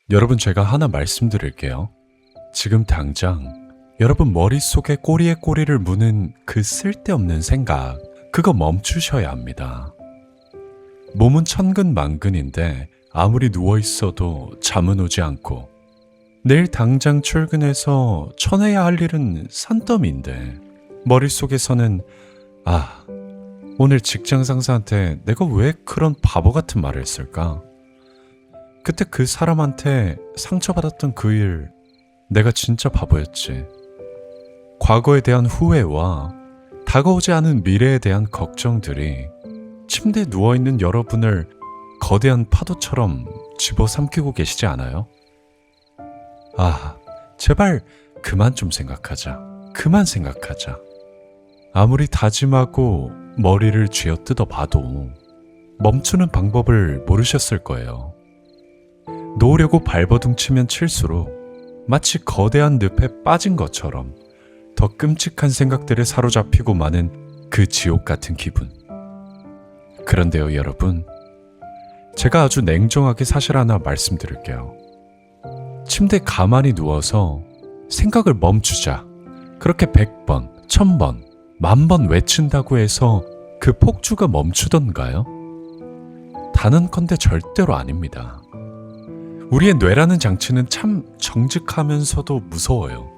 여러분, 제가 하나 말씀드릴게요. 지금 당장 여러분 머릿속에 꼬리에 꼬리를 무는 그 쓸데없는 생각, 그거 멈추셔야 합니다. 몸은 천근만근인데 아무리 누워있어도 잠은 오지 않고, 내일 당장 출근해서 쳐내야 할 일은 산더미인데 머릿속에서는 오늘 직장 상사한테 내가 왜 그런 바보 같은 말을 했을까? 그때 그 사람한테 상처받았던 그 일, 내가 진짜 바보였지. 과거에 대한 후회와 다가오지 않은 미래에 대한 걱정들이 침대에 누워있는 여러분을 거대한 파도처럼 집어삼키고 계시지 않아요? 제발 그만 좀 생각하자. 그만 생각하자. 아무리 다짐하고 머리를 쥐어뜯어 봐도 멈추는 방법을 모르셨을 거예요. 놓으려고 발버둥치면 칠수록 마치 거대한 늪에 빠진 것처럼 더 끔찍한 생각들에 사로잡히고 마는 그 지옥 같은 기분. 그런데요, 여러분, 제가 아주 냉정하게 사실 하나 말씀드릴게요. 침대에 가만히 누워서 생각을 멈추자, 그렇게 100번, 1000번, 10,000번 외친다고 해서 그 폭주가 멈추던가요? 단언컨대 절대로 아닙니다. 우리의 뇌라는 장치는 참 정직하면서도 무서워요.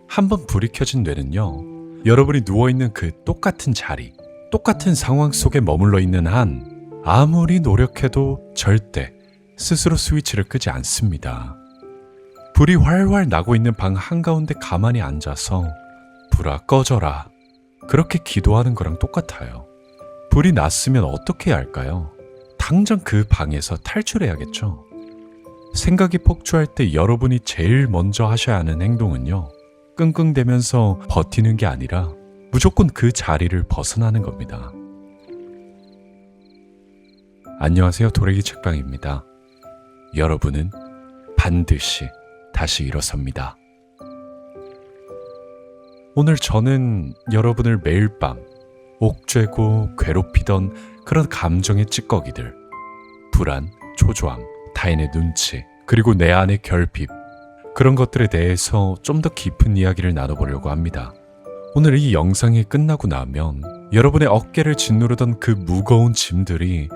한번 불이 켜진 뇌는요, 여러분이 누워있는 그 똑같은 자리, 똑같은 상황 속에 머물러 있는 한 아무리 노력해도 절대 스스로 스위치를 끄지 않습니다. 불이 활활 나고 있는 방 한가운데 가만히 앉아서 불아 꺼져라, 그렇게 기도하는 거랑 똑같아요. 불이 났으면 어떻게 해야 할까요? 당장 그 방에서 탈출해야겠죠. 생각이 폭주할 때 여러분이 제일 먼저 하셔야 하는 행동은요, 끙끙대면서 버티는 게 아니라 무조건 그 자리를 벗어나는 겁니다. 안녕하세요, 도래기 책방입니다. 여러분은 반드시 다시 일어섭니다. 오늘 저는 여러분을 매일 밤 옥죄고 괴롭히던 그런 감정의 찌꺼기들, 불안, 초조함, 타인의 눈치, 그리고 내 안의 결핍, 그런 것들에 대해서 좀 더 깊은 이야기를 나눠보려고 합니다. 오늘 이 영상이 끝나고 나면 여러분의 어깨를 짓누르던 그 무거운 짐들이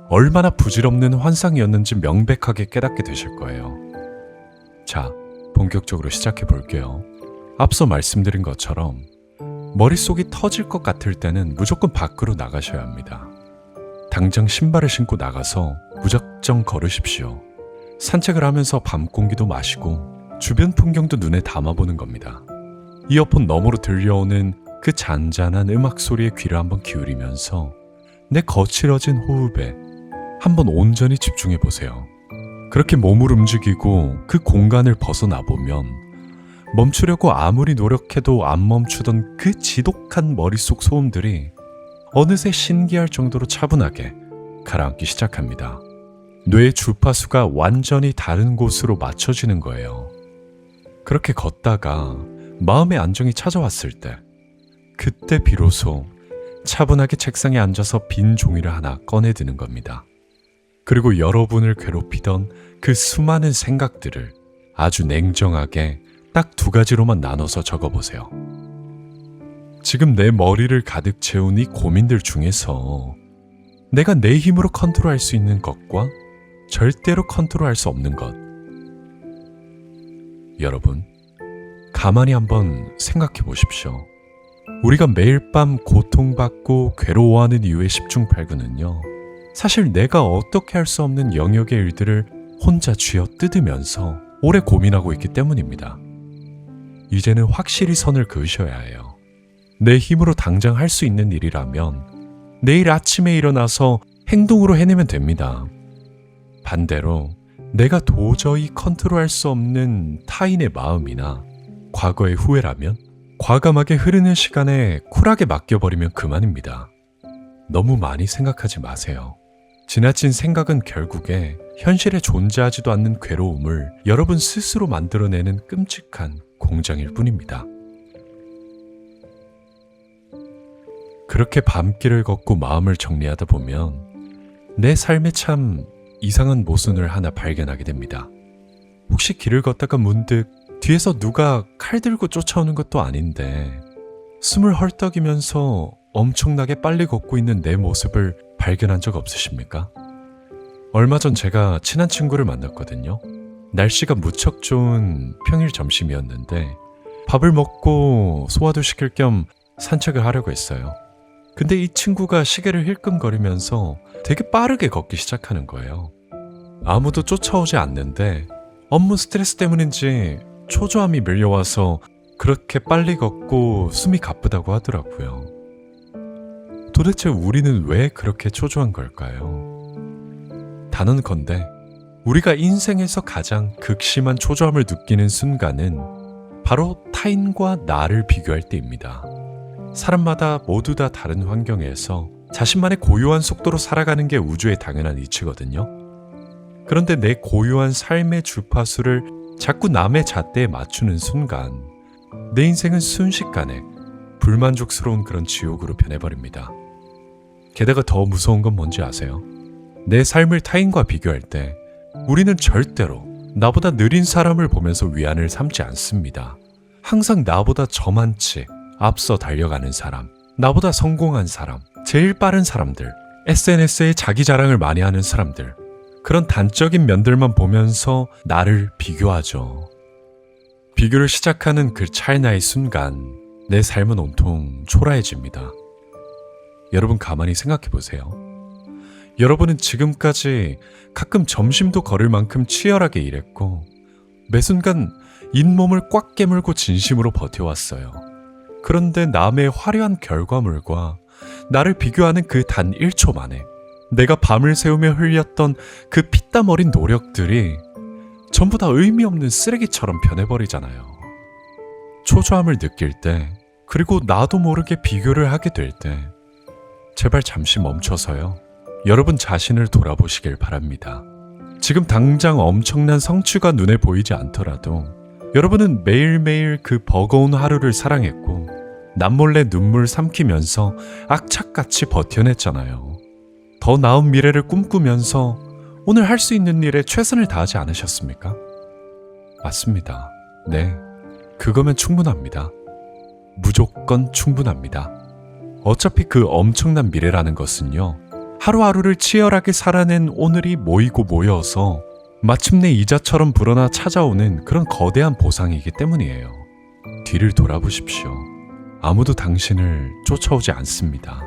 얼마나 부질없는 환상이었는지 명백하게 깨닫게 되실 거예요. 자, 본격적으로 시작해 볼게요. 앞서 말씀드린 것처럼 머릿속이 터질 것 같을 때는 무조건 밖으로 나가셔야 합니다. 당장 신발을 신고 나가서 무작정 걸으십시오. 산책을 하면서 밤 공기도 마시고 주변 풍경도 눈에 담아보는 겁니다. 이어폰 너머로 들려오는 그 잔잔한 음악 소리에 귀를 한번 기울이면서 내 거칠어진 호흡에 한번 온전히 집중해 보세요. 그렇게 몸을 움직이고 그 공간을 벗어나 보면 멈추려고 아무리 노력해도 안 멈추던 그 지독한 머릿속 소음들이 어느새 신기할 정도로 차분하게 가라앉기 시작합니다. 뇌의 주파수가 완전히 다른 곳으로 맞춰지는 거예요. 그렇게 걷다가 마음의 안정이 찾아왔을 때, 그때 비로소 차분하게 책상에 앉아서 빈 종이를 하나 꺼내드는 겁니다. 그리고 여러분을 괴롭히던 그 수많은 생각들을 아주 냉정하게 딱 2가지로만 나눠서 적어보세요. 지금 내 머리를 가득 채운 이 고민들 중에서 내가 내 힘으로 컨트롤할 수 있는 것과 절대로 컨트롤할 수 없는 것. 여러분, 가만히 한번 생각해 보십시오. 우리가 매일 밤 고통받고 괴로워하는 이유의 10중 8구는요, 사실 내가 어떻게 할 수 없는 영역의 일들을 혼자 쥐어 뜯으면서 오래 고민하고 있기 때문입니다. 이제는 확실히 선을 그으셔야 해요. 내 힘으로 당장 할 수 있는 일이라면 내일 아침에 일어나서 행동으로 해내면 됩니다. 반대로 내가 도저히 컨트롤할 수 없는 타인의 마음이나 과거의 후회라면 과감하게 흐르는 시간에 쿨하게 맡겨버리면 그만입니다. 너무 많이 생각하지 마세요. 지나친 생각은 결국에 현실에 존재하지도 않는 괴로움을 여러분 스스로 만들어내는 끔찍한 공장일 뿐입니다. 그렇게 밤길을 걷고 마음을 정리하다 보면 내 삶에 참 이상한 모순을 하나 발견하게 됩니다. 혹시 길을 걷다가 문득 뒤에서 누가 칼 들고 쫓아오는 것도 아닌데 숨을 헐떡이면서 엄청나게 빨리 걷고 있는 내 모습을 발견한 적 없으십니까? 얼마 전 제가 친한 친구를 만났거든요. 날씨가 무척 좋은 평일 점심이었는데 밥을 먹고 소화도 시킬 겸 산책을 하려고 했어요. 근데 이 친구가 시계를 힐끔거리면서 되게 빠르게 걷기 시작하는 거예요. 아무도 쫓아오지 않는데 업무 스트레스 때문인지 초조함이 밀려와서 그렇게 빨리 걷고 숨이 가쁘다고 하더라고요. 도대체 우리는 왜 그렇게 초조한 걸까요? 단언컨대 우리가 인생에서 가장 극심한 초조함을 느끼는 순간은 바로 타인과 나를 비교할 때입니다. 사람마다 모두 다 다른 환경에서 자신만의 고유한 속도로 살아가는 게 우주의 당연한 이치거든요. 그런데 내 고유한 삶의 주파수를 자꾸 남의 잣대에 맞추는 순간 내 인생은 순식간에 불만족스러운 그런 지옥으로 변해버립니다. 게다가 더 무서운 건 뭔지 아세요? 내 삶을 타인과 비교할 때 우리는 절대로 나보다 느린 사람을 보면서 위안을 삼지 않습니다. 항상 나보다 저만치 앞서 달려가는 사람, 나보다 성공한 사람, 제일 빠른 사람들, SNS에 자기 자랑을 많이 하는 사람들, 그런 단적인 면들만 보면서 나를 비교하죠. 비교를 시작하는 그 찰나의 순간 내 삶은 온통 초라해집니다. 여러분 가만히 생각해 보세요. 여러분은 지금까지 가끔 점심도 걸을 만큼 치열하게 일했고 매 순간 잇몸을 꽉 깨물고 진심으로 버텨왔어요. 그런데 남의 화려한 결과물과 나를 비교하는 그 단 1초 만에 내가 밤을 새우며 흘렸던 그 피땀 어린 노력들이 전부 다 의미 없는 쓰레기처럼 변해버리잖아요. 초조함을 느낄 때, 그리고 나도 모르게 비교를 하게 될 때, 제발 잠시 멈춰서요. 여러분 자신을 돌아보시길 바랍니다. 지금 당장 엄청난 성취가 눈에 보이지 않더라도 여러분은 매일매일 그 버거운 하루를 사랑했고 남몰래 눈물 삼키면서 악착같이 버텨냈잖아요. 더 나은 미래를 꿈꾸면서 오늘 할 수 있는 일에 최선을 다하지 않으셨습니까? 맞습니다. 네, 그거면 충분합니다. 무조건 충분합니다. 어차피 그 엄청난 미래라는 것은요, 하루하루를 치열하게 살아낸 오늘이 모이고 모여서 마침내 이자처럼 불어나 찾아오는 그런 거대한 보상이기 때문이에요. 뒤를 돌아보십시오. 아무도 당신을 쫓아오지 않습니다.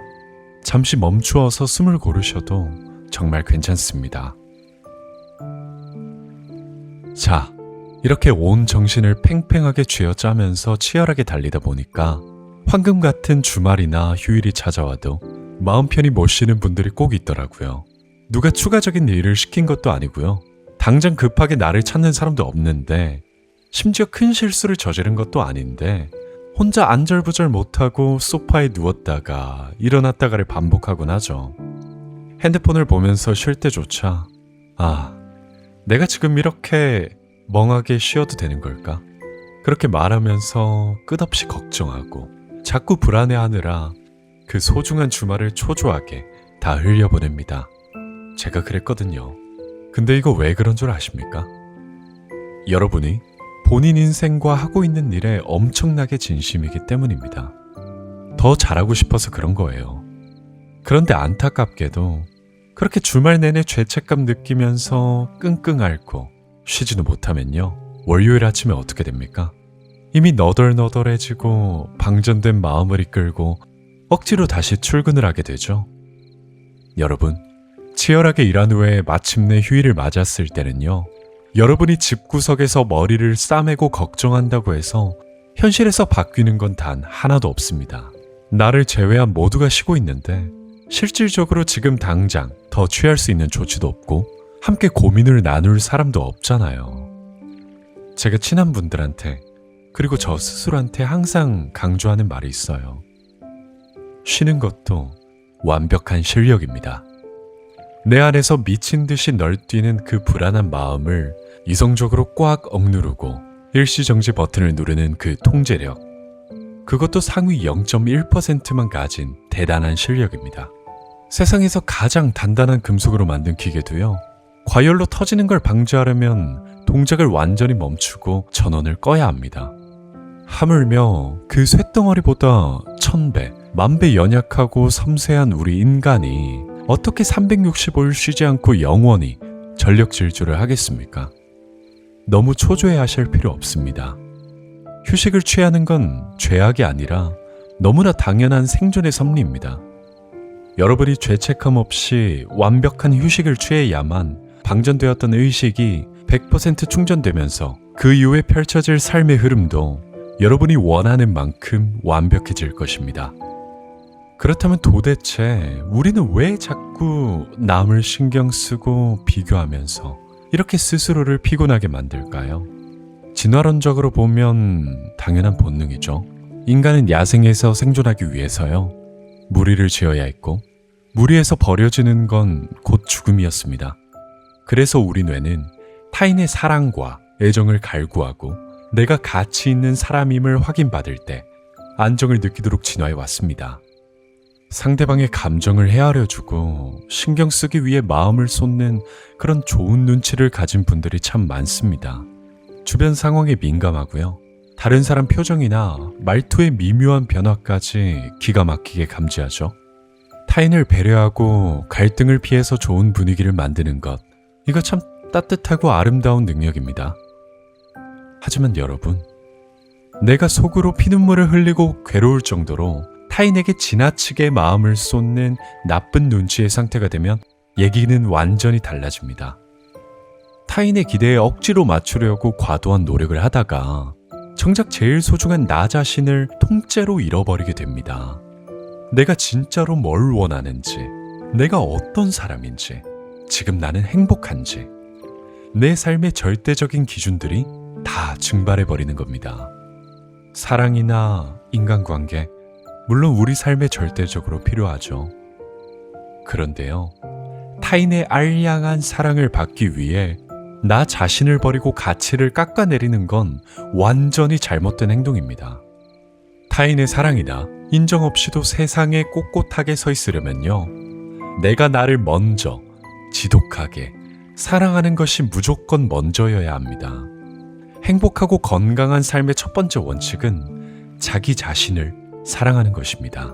잠시 멈추어서 숨을 고르셔도 정말 괜찮습니다. 자, 이렇게 온 정신을 팽팽하게 쥐어짜면서 치열하게 달리다 보니까 황금 같은 주말이나 휴일이 찾아와도 마음 편히 못 쉬는 분들이 꼭 있더라고요. 누가 추가적인 일을 시킨 것도 아니고요. 당장 급하게 나를 찾는 사람도 없는데 심지어 큰 실수를 저지른 것도 아닌데 혼자 안절부절 못하고 소파에 누웠다가 일어났다가를 반복하곤 하죠. 핸드폰을 보면서 쉴 때조차 내가 지금 이렇게 멍하게 쉬어도 되는 걸까? 그렇게 말하면서 끝없이 걱정하고 자꾸 불안해하느라 그 소중한 주말을 초조하게 다 흘려보냅니다. 제가 그랬거든요. 근데 이거 왜 그런 줄 아십니까? 여러분이 본인 인생과 하고 있는 일에 엄청나게 진심이기 때문입니다. 더 잘하고 싶어서 그런 거예요. 그런데 안타깝게도 그렇게 주말 내내 죄책감 느끼면서 끙끙 앓고 쉬지도 못하면요, 월요일 아침에 어떻게 됩니까? 이미 너덜너덜해지고 방전된 마음을 이끌고 억지로 다시 출근을 하게 되죠. 여러분, 치열하게 일한 후에 마침내 휴일을 맞았을 때는요, 여러분이 집구석에서 머리를 싸매고 걱정한다고 해서 현실에서 바뀌는 건 단 하나도 없습니다. 나를 제외한 모두가 쉬고 있는데 실질적으로 지금 당장 더 취할 수 있는 조치도 없고 함께 고민을 나눌 사람도 없잖아요. 제가 친한 분들한테, 그리고 저 스스로한테 항상 강조하는 말이 있어요. 쉬는 것도 완벽한 실력입니다. 내 안에서 미친 듯이 널뛰는 그 불안한 마음을 이성적으로 꽉 억누르고 일시정지 버튼을 누르는 그 통제력, 그것도 상위 0.1%만 가진 대단한 실력입니다. 세상에서 가장 단단한 금속으로 만든 기계도요, 과열로 터지는 걸 방지하려면 동작을 완전히 멈추고 전원을 꺼야 합니다. 하물며 그 쇳덩어리보다 1000배, 10,000배 연약하고 섬세한 우리 인간이 어떻게 365일 쉬지 않고 영원히 전력 질주를 하겠습니까? 너무 초조해 하실 필요 없습니다. 휴식을 취하는 건 죄악이 아니라 너무나 당연한 생존의 섭리입니다. 여러분이 죄책감 없이 완벽한 휴식을 취해야만 방전되었던 의식이 100% 충전되면서 그 이후에 펼쳐질 삶의 흐름도 여러분이 원하는 만큼 완벽해질 것입니다. 그렇다면 도대체 우리는 왜 자꾸 남을 신경 쓰고 비교하면서 이렇게 스스로를 피곤하게 만들까요? 진화론적으로 보면 당연한 본능이죠. 인간은 야생에서 생존하기 위해서요. 무리를 지어야 했고 무리에서 버려지는 건 곧 죽음이었습니다. 그래서 우리 뇌는 타인의 사랑과 애정을 갈구하고 내가 가치 있는 사람임을 확인받을 때 안정을 느끼도록 진화해 왔습니다. 상대방의 감정을 헤아려주고 신경 쓰기 위해 마음을 쏟는 그런 좋은 눈치를 가진 분들이 참 많습니다. 주변 상황에 민감하고요. 다른 사람 표정이나 말투의 미묘한 변화까지 기가 막히게 감지하죠. 타인을 배려하고 갈등을 피해서 좋은 분위기를 만드는 것, 이거 참 따뜻하고 아름다운 능력입니다. 하지만 여러분, 내가 속으로 피눈물을 흘리고 괴로울 정도로 타인에게 지나치게 마음을 쏟는 나쁜 눈치의 상태가 되면 얘기는 완전히 달라집니다. 타인의 기대에 억지로 맞추려고 과도한 노력을 하다가 정작 제일 소중한 나 자신을 통째로 잃어버리게 됩니다. 내가 진짜로 뭘 원하는지, 내가 어떤 사람인지, 지금 나는 행복한지, 내 삶의 절대적인 기준들이 다 증발해버리는 겁니다. 사랑이나 인간관계, 물론 우리 삶에 절대적으로 필요하죠. 그런데요, 타인의 알량한 사랑을 받기 위해 나 자신을 버리고 가치를 깎아내리는 건 완전히 잘못된 행동입니다. 타인의 사랑이나 인정 없이도 세상에 꼿꼿하게 서 있으려면요, 내가 나를 먼저 지독하게 사랑하는 것이 무조건 먼저여야 합니다. 행복하고 건강한 삶의 첫 번째 원칙은 자기 자신을 사랑하는 것입니다.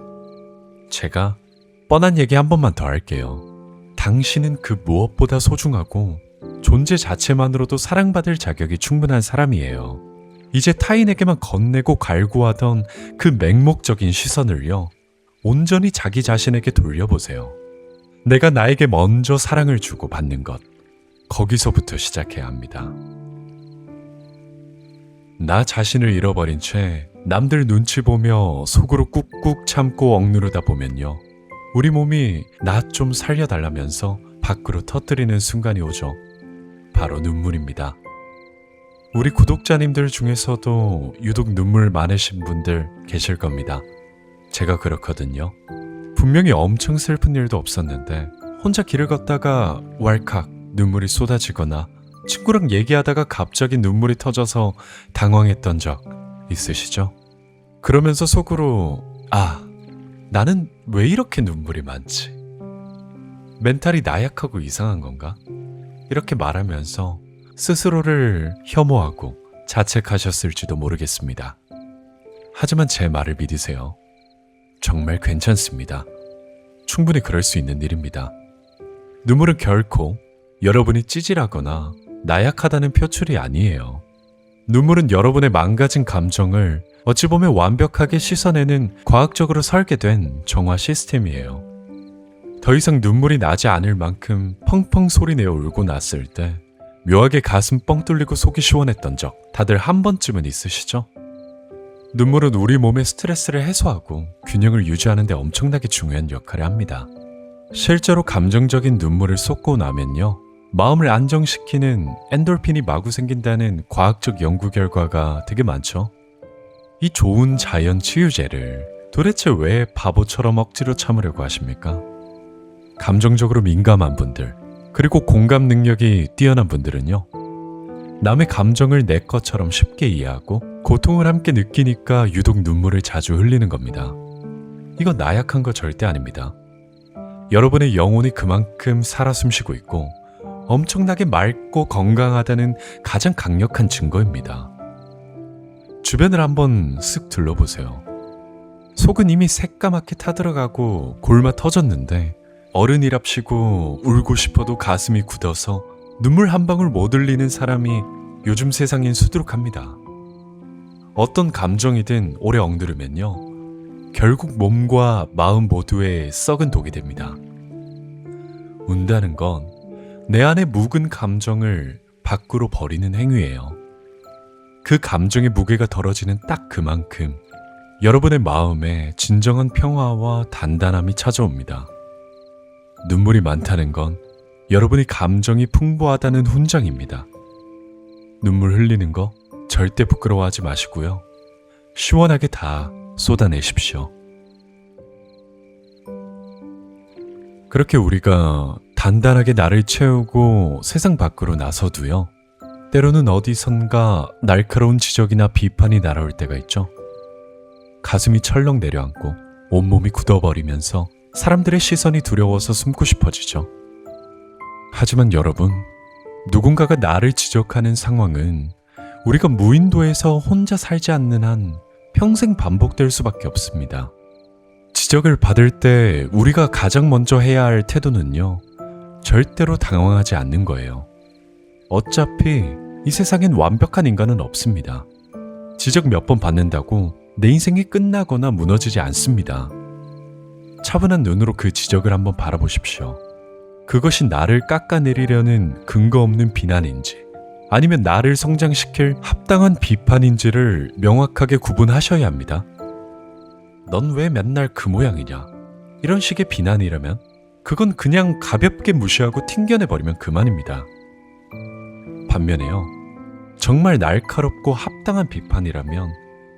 제가 뻔한 얘기 한 번만 더 할게요. 당신은 그 무엇보다 소중하고 존재 자체만으로도 사랑받을 자격이 충분한 사람이에요. 이제 타인에게만 건네고 갈구하던 그 맹목적인 시선을요, 온전히 자기 자신에게 돌려보세요. 내가 나에게 먼저 사랑을 주고 받는 것, 거기서부터 시작해야 합니다. 나 자신을 잃어버린 채 남들 눈치 보며 속으로 꾹꾹 참고 억누르다 보면요, 우리 몸이 나 좀 살려달라면서 밖으로 터뜨리는 순간이 오죠. 바로 눈물입니다. 우리 구독자님들 중에서도 유독 눈물 많으신 분들 계실 겁니다. 제가 그렇거든요. 분명히 엄청 슬픈 일도 없었는데 혼자 길을 걷다가 왈칵 눈물이 쏟아지거나 친구랑 얘기하다가 갑자기 눈물이 터져서 당황했던 적 있으시죠? 그러면서 속으로 나는 왜 이렇게 눈물이 많지? 멘탈이 나약하고 이상한 건가? 이렇게 말하면서 스스로를 혐오하고 자책하셨을지도 모르겠습니다. 하지만 제 말을 믿으세요. 정말 괜찮습니다. 충분히 그럴 수 있는 일입니다. 눈물은 결코 여러분이 찌질하거나 나약하다는 표출이 아니에요. 눈물은 여러분의 망가진 감정을 어찌 보면 완벽하게 씻어내는 과학적으로 설계된 정화 시스템이에요. 더 이상 눈물이 나지 않을 만큼 펑펑 소리내어 울고 났을 때 묘하게 가슴 뻥 뚫리고 속이 시원했던 적 다들 한 번쯤은 있으시죠? 눈물은 우리 몸의 스트레스를 해소하고 균형을 유지하는 데 엄청나게 중요한 역할을 합니다. 실제로 감정적인 눈물을 쏟고 나면요, 마음을 안정시키는 엔돌핀이 마구 생긴다는 과학적 연구 결과가 되게 많죠. 이 좋은 자연 치유제를 도대체 왜 바보처럼 억지로 참으려고 하십니까? 감정적으로 민감한 분들, 그리고 공감 능력이 뛰어난 분들은요, 남의 감정을 내 것처럼 쉽게 이해하고 고통을 함께 느끼니까 유독 눈물을 자주 흘리는 겁니다. 이건 나약한 거 절대 아닙니다. 여러분의 영혼이 그만큼 살아 숨쉬고 있고 엄청나게 맑고 건강하다는 가장 강력한 증거입니다. 주변을 한번 쓱 둘러보세요. 속은 이미 새까맣게 타들어가고 골마 터졌는데 어른이랍시고 울고 싶어도 가슴이 굳어서 눈물 한 방울 못 흘리는 사람이 요즘 세상엔 수두룩합니다. 어떤 감정이든 오래 억누르면요, 결국 몸과 마음 모두에 썩은 독이 됩니다. 운다는 건 내 안의 묵은 감정을 밖으로 버리는 행위예요. 그 감정의 무게가 덜어지는 딱 그만큼 여러분의 마음에 진정한 평화와 단단함이 찾아옵니다. 눈물이 많다는 건 여러분이 감정이 풍부하다는 훈장입니다. 눈물 흘리는 거 절대 부끄러워하지 마시고요. 시원하게 다 쏟아내십시오. 그렇게 우리가 단단하게 나를 채우고 세상 밖으로 나서도요, 때로는 어디선가 날카로운 지적이나 비판이 날아올 때가 있죠. 가슴이 철렁 내려앉고 온몸이 굳어버리면서 사람들의 시선이 두려워서 숨고 싶어지죠. 하지만 여러분, 누군가가 나를 지적하는 상황은 우리가 무인도에서 혼자 살지 않는 한 평생 반복될 수밖에 없습니다. 지적을 받을 때 우리가 가장 먼저 해야 할 태도는요, 절대로 당황하지 않는 거예요. 어차피 이 세상엔 완벽한 인간은 없습니다. 지적 몇 번 받는다고 내 인생이 끝나거나 무너지지 않습니다. 차분한 눈으로 그 지적을 한번 바라보십시오. 그것이 나를 깎아내리려는 근거 없는 비난인지 아니면 나를 성장시킬 합당한 비판인지를 명확하게 구분하셔야 합니다. 넌 왜 맨날 그 모양이냐? 이런 식의 비난이라면 그건 그냥 가볍게 무시하고 튕겨내버리면 그만입니다. 반면에요, 정말 날카롭고 합당한 비판이라면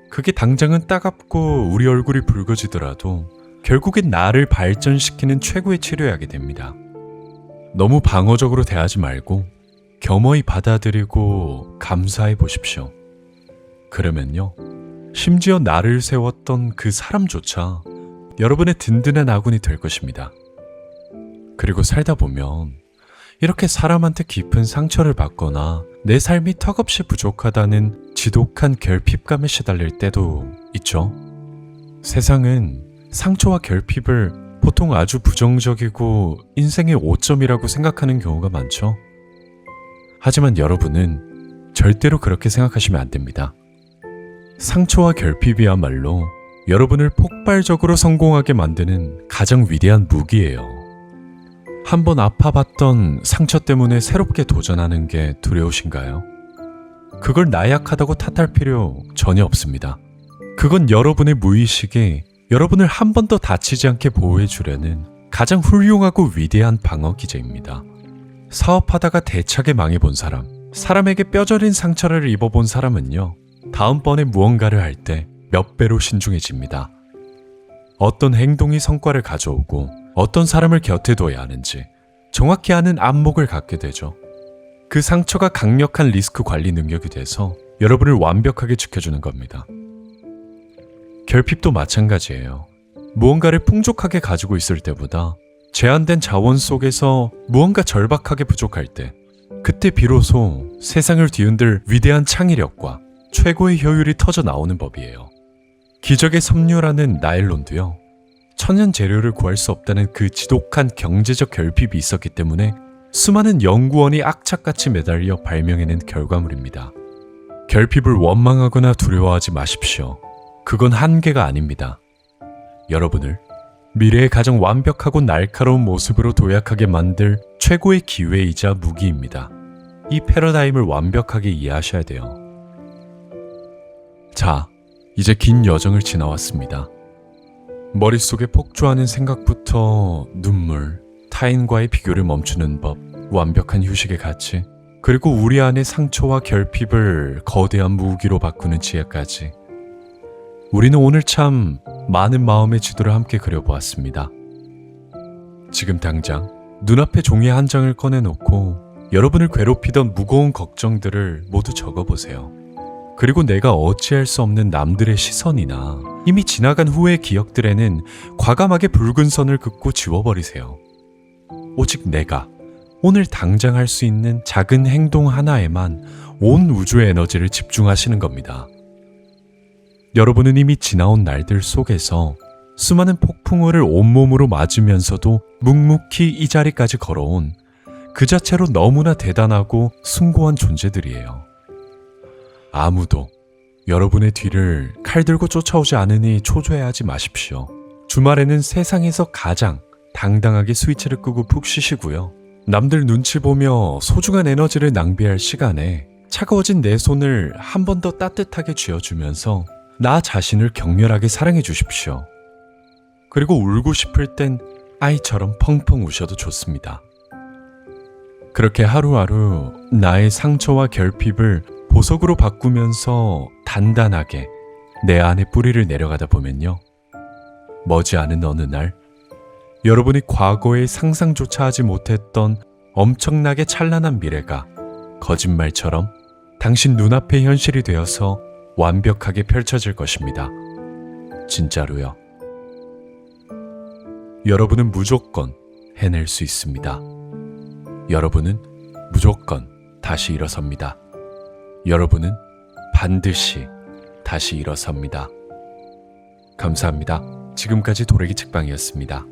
그게 당장은 따갑고 우리 얼굴이 붉어지더라도 결국엔 나를 발전시키는 최고의 치료약이 됩니다. 너무 방어적으로 대하지 말고 겸허히 받아들이고 감사해 보십시오. 그러면요, 심지어 나를 세웠던 그 사람조차 여러분의 든든한 아군이 될 것입니다. 그리고 살다 보면 이렇게 사람한테 깊은 상처를 받거나 내 삶이 턱없이 부족하다는 지독한 결핍감에 시달릴 때도 있죠. 세상은 상처와 결핍을 보통 아주 부정적이고 인생의 오점이라고 생각하는 경우가 많죠. 하지만 여러분은 절대로 그렇게 생각하시면 안 됩니다. 상처와 결핍이야말로 여러분을 폭발적으로 성공하게 만드는 가장 위대한 무기예요. 한번 아파봤던 상처 때문에 새롭게 도전하는 게 두려우신가요? 그걸 나약하다고 탓할 필요 전혀 없습니다. 그건 여러분의 무의식이 여러분을 한 번 더 다치지 않게 보호해주려는 가장 훌륭하고 위대한 방어 기제입니다. 사업하다가 대차게 망해본 사람, 사람에게 뼈저린 상처를 입어본 사람은요, 다음번에 무언가를 할 때 몇 배로 신중해집니다. 어떤 행동이 성과를 가져오고 어떤 사람을 곁에 둬야 하는지 정확히 아는 안목을 갖게 되죠. 그 상처가 강력한 리스크 관리 능력이 돼서 여러분을 완벽하게 지켜주는 겁니다. 결핍도 마찬가지예요. 무언가를 풍족하게 가지고 있을 때보다 제한된 자원 속에서 무언가 절박하게 부족할 때, 그때 비로소 세상을 뒤흔들 위대한 창의력과 최고의 효율이 터져 나오는 법이에요. 기적의 섬유라는 나일론도요, 천연 재료를 구할 수 없다는 그 지독한 경제적 결핍이 있었기 때문에 수많은 연구원이 악착같이 매달려 발명해낸 결과물입니다. 결핍을 원망하거나 두려워하지 마십시오. 그건 한계가 아닙니다. 여러분을 미래의 가장 완벽하고 날카로운 모습으로 도약하게 만들 최고의 기회이자 무기입니다. 이 패러다임을 완벽하게 이해하셔야 돼요. 자, 이제 긴 여정을 지나왔습니다. 머릿속에 폭주하는 생각부터 눈물, 타인과의 비교를 멈추는 법, 완벽한 휴식의 가치, 그리고 우리 안의 상처와 결핍을 거대한 무기로 바꾸는 지혜까지, 우리는 오늘 참 많은 마음의 지도를 함께 그려보았습니다. 지금 당장 눈앞에 종이 한 장을 꺼내놓고 여러분을 괴롭히던 무거운 걱정들을 모두 적어보세요. 그리고 내가 어찌할 수 없는 남들의 시선이나 이미 지나간 후의 기억들에는 과감하게 붉은 선을 긋고 지워버리세요. 오직 내가, 오늘 당장 할 수 있는 작은 행동 하나에만 온 우주의 에너지를 집중하시는 겁니다. 여러분은 이미 지나온 날들 속에서 수많은 폭풍우를 온몸으로 맞으면서도 묵묵히 이 자리까지 걸어온 그 자체로 너무나 대단하고 숭고한 존재들이에요. 아무도 여러분의 뒤를 칼 들고 쫓아오지 않으니 초조해하지 마십시오. 주말에는 세상에서 가장 당당하게 스위치를 끄고 푹 쉬시고요. 남들 눈치 보며 소중한 에너지를 낭비할 시간에 차가워진 내 손을 한 번 더 따뜻하게 쥐어주면서 나 자신을 격렬하게 사랑해 주십시오. 그리고 울고 싶을 땐 아이처럼 펑펑 우셔도 좋습니다. 그렇게 하루하루 나의 상처와 결핍을 보석으로 바꾸면서 단단하게 내 안에 뿌리를 내려가다 보면요. 머지않은 어느 날 여러분이 과거에 상상조차 하지 못했던 엄청나게 찬란한 미래가 거짓말처럼 당신 눈앞의 현실이 되어서 완벽하게 펼쳐질 것입니다. 진짜로요. 여러분은 무조건 해낼 수 있습니다. 여러분은 무조건 다시 일어섭니다. 여러분은 반드시 다시 일어섭니다. 감사합니다. 지금까지 도래기 책방이었습니다.